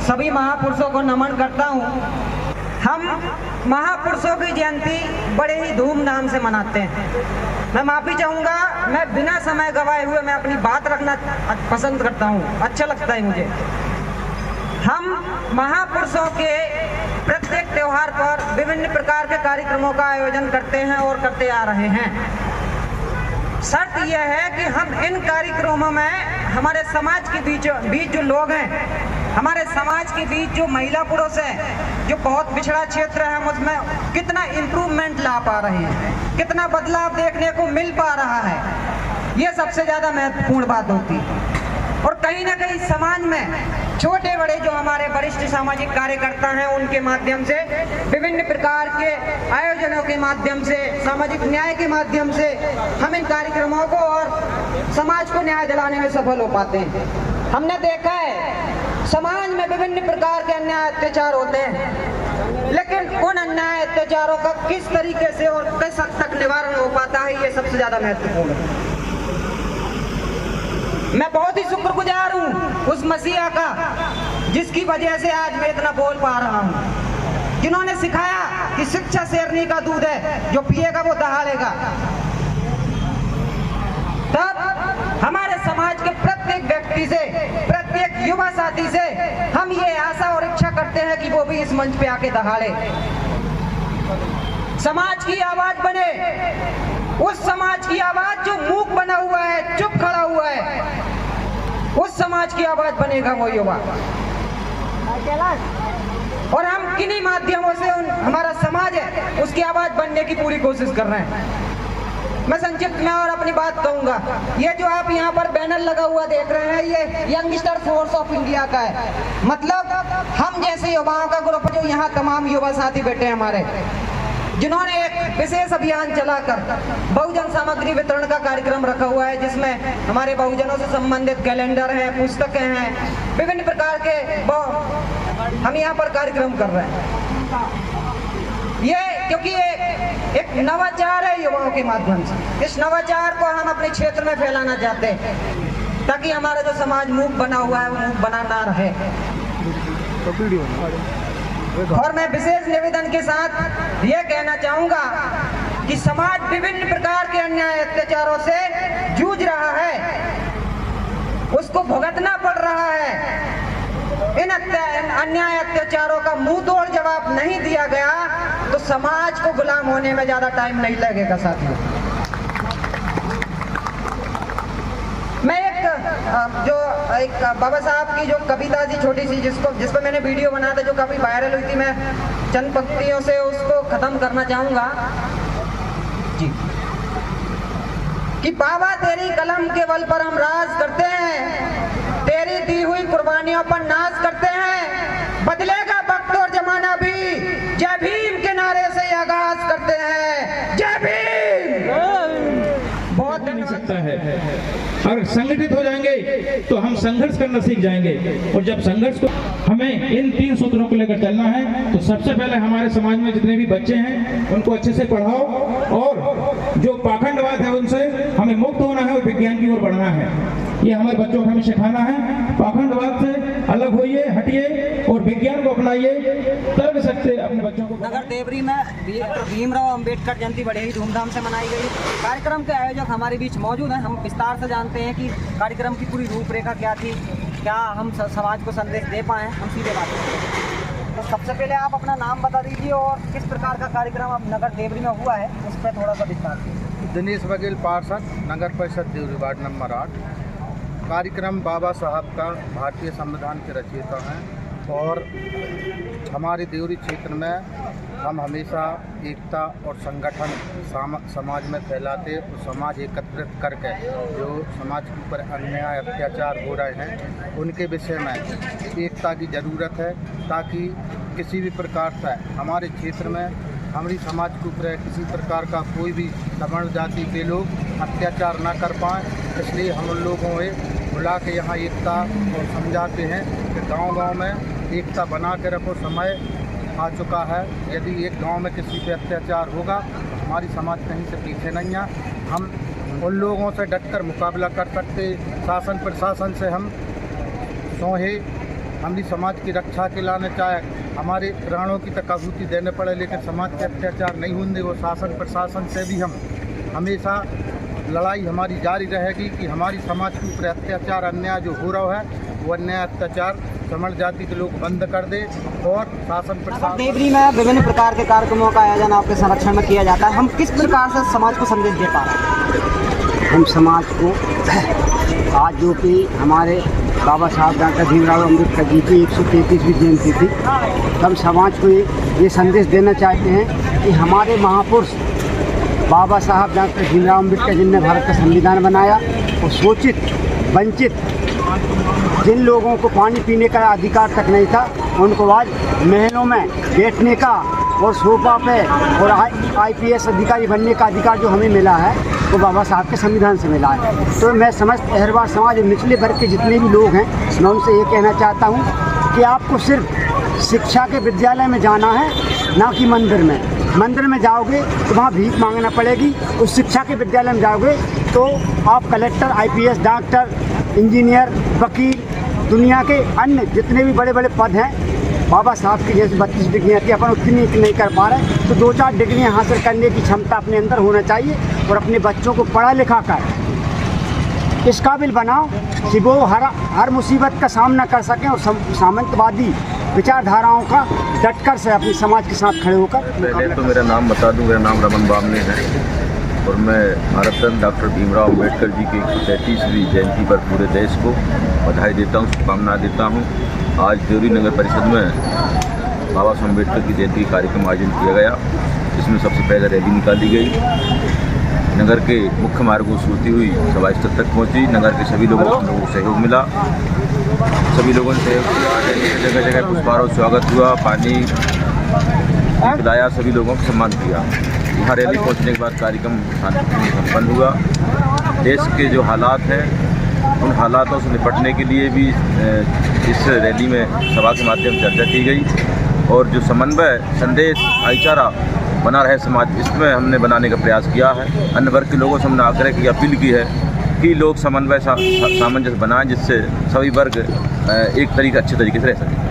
सभी महापुरुषों को नमन करता हूँ। हम महापुरुषों की जयंती बड़े ही धूमधाम से मनाते हैं। मैं माफ़ी चाहूँगा, मैं बिना समय गवाए हुए मैं अपनी बात रखना पसंद करता हूँ, अच्छा लगता है मुझे। हम महापुरुषों के प्रत्येक त्यौहार पर विभिन्न प्रकार के कार्यक्रमों का आयोजन करते हैं और करते आ रहे हैं। शर्त यह है कि हम इन कार्यक्रमों में हमारे समाज के बीच जो लोग हैं, हमारे समाज के बीच जो महिला पुरुष हैं, जो बहुत पिछड़ा क्षेत्र है, उसमें कितना इम्प्रूवमेंट ला पा रहे हैं, कितना बदलाव देखने को मिल पा रहा है, ये सबसे ज़्यादा महत्वपूर्ण बात होती है। और कहीं ना कहीं समाज में छोटे बड़े जो हमारे वरिष्ठ सामाजिक कार्यकर्ता हैं, उनके माध्यम से, विभिन्न प्रकार के आयोजनों के माध्यम से, सामाजिक न्याय के माध्यम से हम इन कार्यक्रमों को और समाज को न्याय दिलाने में सफल हो पाते हैं। हमने देखा है समाज में विभिन्न प्रकार के अन्याय अत्याचार होते हैं, लेकिन उन अन्याय अत्याचारों का किस तरीके से और किस हद तक निवारण हो पाता है, ये सबसे ज्यादा महत्वपूर्ण है। मैं बहुत ही शुक्रगुजार हूँ उस मसीहा का, जिसकी वजह से आज मैं इतना बोल पा रहा हूँ, जिन्होंने सिखाया कि शिक्षा शेरनी का दूध है, जो पिएगा वो दहाड़ेगा। तब हमारे समाज के प्रत्येक व्यक्ति से, प्रत्येक युवा साथी से हम ये आशा और इच्छा करते हैं कि वो भी इस मंच पे आके दहाड़े, समाज की आवाज बने। उस समाज की आवाज जो मूक बना हुआ है, चुप खड़ा हुआ है, उस समाज की आवाज बनेगा वो युवा। और हम किन्हीं माध्यमों से हमारा समाज है उसकी आवाज बनने की पूरी कोशिश कर रहे हैं। मैं संक्षिप्त में और अपनी बात कहूंगा। ये जो आप यहाँ पर बैनर लगा हुआ देख रहे हैं, ये यंगस्टर फोर्स ऑफ इंडिया का है। मतलब हम जैसे युवाओं का ग्रुप, जो यहाँ तमाम युवा साथी बैठे हैं हमारे, जिन्होंने एक विशेष अभियान चलाकर बहुजन सामग्री वितरण का कार्यक्रम रखा हुआ है, जिसमें हमारे बहुजनों से संबंधित कैलेंडर हैं, पुस्तकें हैं, विभिन्न प्रकार के हम यहाँ पर कार्यक्रम कर रहे हैं। ये क्योंकि एक नवाचार है युवाओं के माध्यम से, इस नवाचार को हम अपने क्षेत्र में फैलाना चाहते हैं, ताकि हमारा जो समाज मूक बना हुआ है वो मूक बना ना रहे। और मैं विशेष निवेदन के साथ ये कहना चाहूंगा कि समाज विभिन्न प्रकार के अन्याय अत्याचारों से जूझ रहा है, उसको भुगतना पड़ रहा है। इन अन्याय अत्याचारों का मुंह तोड़ जवाब नहीं दिया गया तो समाज को गुलाम होने में ज्यादा टाइम नहीं लगेगा साथियों। मैं एक बाबा साहब की जो कविता थी छोटी सी, जिस पर मैंने वीडियो बनाया था, जो काफी वायरल हुई थी, मैं चंद पंक्तियों से उसको खत्म करना चाहूंगा जी। कि बाबा तेरी कलम के बल पर हम राज करते हैं, तेरी दी हुई कुर्बानियों पर नाज करते हैं, बदलेगा वक्त और जमाना भी, जय भीम के नारे से आगाज करते हैं, जय भीम। बहुत नहीं सकता है। अगर संगठित हो जाएंगे तो हम संघर्ष करना सीख जाएंगे, और जब संघर्ष को हमें इन 3 सूत्रों को लेकर चलना है तो सबसे पहले हमारे समाज में जितने भी बच्चे हैं उनको अच्छे से पढ़ाओ, और जो पाखंडवाद है उनसे हमें मुक्त होना है और विज्ञान की ओर बढ़ना है। ये हमारे बच्चों को हमें सिखाना है। पाखंडवाद से अलग होइए, हटिए और विज्ञान को अपनाइए, तर्क सकते अपने बच्चों को। नगर देवरी में भीमराव अंबेडकर जयंती बड़े ही धूमधाम से मनाई गई। कार्यक्रम के आयोजक हमारे बीच मौजूद हैं। हम विस्तार से जानते हैं कि कार्यक्रम की पूरी रूपरेखा क्या थी, क्या हम समाज को संदेश दे पाए। हम सीधे बात करते हैं। तो सबसे पहले आप अपना नाम बता दीजिए और किस प्रकार का कार्यक्रम अब नगर देवरी में हुआ है उस पर थोड़ा सा विस्तार कीजिए। दिनेश बघेल पार्षद, नगर परिषद देवरी, वार्ड नंबर 8। कार्यक्रम बाबा साहब का भारतीय संविधान के रचयिता हैं, और हमारे देवरी क्षेत्र में हम हमेशा एकता और संगठन समाज में फैलाते और समाज एकत्रित करके जो समाज के ऊपर अन्याय अत्याचार हो रहे हैं उनके विषय में एकता की ज़रूरत है, ताकि किसी भी प्रकार से हमारे क्षेत्र में हमारी समाज के ऊपर किसी प्रकार का कोई भी सवर्ण जाति के लोग अत्याचार न कर पाएँ। इसलिए हम लोगों ने बुला के यहाँ एकता और समझाते हैं कि गांव-गांव में एकता बना के रखो। समय आ चुका है, यदि एक गांव में किसी पे अत्याचार होगा तो हमारी समाज कहीं से पीछे नहीं है। हम उन लोगों से डटकर मुकाबला कर सकते। शासन प्रशासन से हम सोहे हमारी समाज की रक्षा के लाने, चाहे हमारे प्राणों की तक आहुति देने पड़े, लेकिन समाज के अत्याचार नहीं होंगे। वो शासन प्रशासन से भी हम हमेशा लड़ाई हमारी जारी रहेगी कि हमारी समाज के ऊपर अत्याचार अन्याय जो हो रहा है वो अन्याय अत्याचार समझ जाति के लोग बंद कर दे। और शासन प्रशासन देवरी में विभिन्न प्रकार के कार्यक्रमों का आयोजन आपके संरक्षण में किया जाता है। हम किस प्रकार से समाज को संदेश दे पा रहे हैं? हम समाज को आज जो कि हमारे बाबा साहब डॉक्टर भीमराव अम्बेडकर जी की 133वीं जयंती थी, हम समाज को ये संदेश देना चाहते हैं कि हमारे महापुरुष बाबा साहब डॉक्टर भीमराव अम्बेडकर जी ने भारत का संविधान बनाया और शोषित वंचित जिन लोगों को पानी पीने का अधिकार तक नहीं था, उनको आज महलों में बैठने का और सोफा पे और IPS अधिकारी बनने का अधिकार जो हमें मिला है वो बाबा साहब के संविधान से मिला है। तो मैं समस्त अहरवार समाज और निचले वर्ग के जितने भी लोग हैं, मैं उनसे ये कहना चाहता हूँ कि आपको सिर्फ शिक्षा के विद्यालय में जाना है, ना कि मंदिर में। मंदिर में जाओगे तो वहाँ भीख मांगना पड़ेगी, उस शिक्षा के विद्यालय में जाओगे तो आप कलेक्टर, IPS, डॉक्टर, इंजीनियर, वकील, दुनिया के अन्य जितने भी बड़े बड़े पद हैं, बाबा साहब की जैसे 32 डिग्रियाँ थी, अपन उतनी नहीं कर पा रहे, तो 2-4 डिग्रियाँ हासिल करने की क्षमता अपने अंदर होना चाहिए और अपने बच्चों को पढ़ा लिखा कर इस काबिल बनाओ कि वो हर मुसीबत का सामना कर सकें और सामंतवादी विचारधाराओं का डटकर से अपने समाज के साथ खड़े होकर। पहले तो मेरा नाम बता दूं, मेरा नाम रमन बामने है और मैं भारत रत्न डॉक्टर भीमराव अम्बेडकर जी की 133वीं जयंती पर पूरे देश को बधाई देता हूँ, शुभकामनाएं देता हूँ। आज देवरी नगर परिषद में बाबा साहब अम्बेडकर की जयंती कार्यक्रम आयोजन किया गया, जिसमें सबसे पहले रैली निकाली गई, नगर के मुख्य मार्गों से होती हुई सभा स्थल तक पहुंची। नगर के सभी लोगों को सहयोग मिला, सभी लोगों ने सहयोग किया, जगह जगह पुष्पारों स्वागत हुआ, पानी पिलाया, सभी लोगों को सम्मान किया। यहाँ रैली पहुँचने के बाद कार्यक्रम शांतिपूर्ण संपन्न हुआ। देश के जो हालात हैं उन हालातों से निपटने के लिए भी इस रैली में सभा के माध्यम से चर्चा की गई और जो समन्वय, संदेश, भाईचारा बना रहे समाज, इसमें हमने बनाने का प्रयास किया है। अन्य वर्ग के लोगों से हमने आग्रह की, अपील की है कि लोग समन्वय सामंजस्य बनाएं, जिससे सभी वर्ग एक अच्छे तरीके से रह सकें।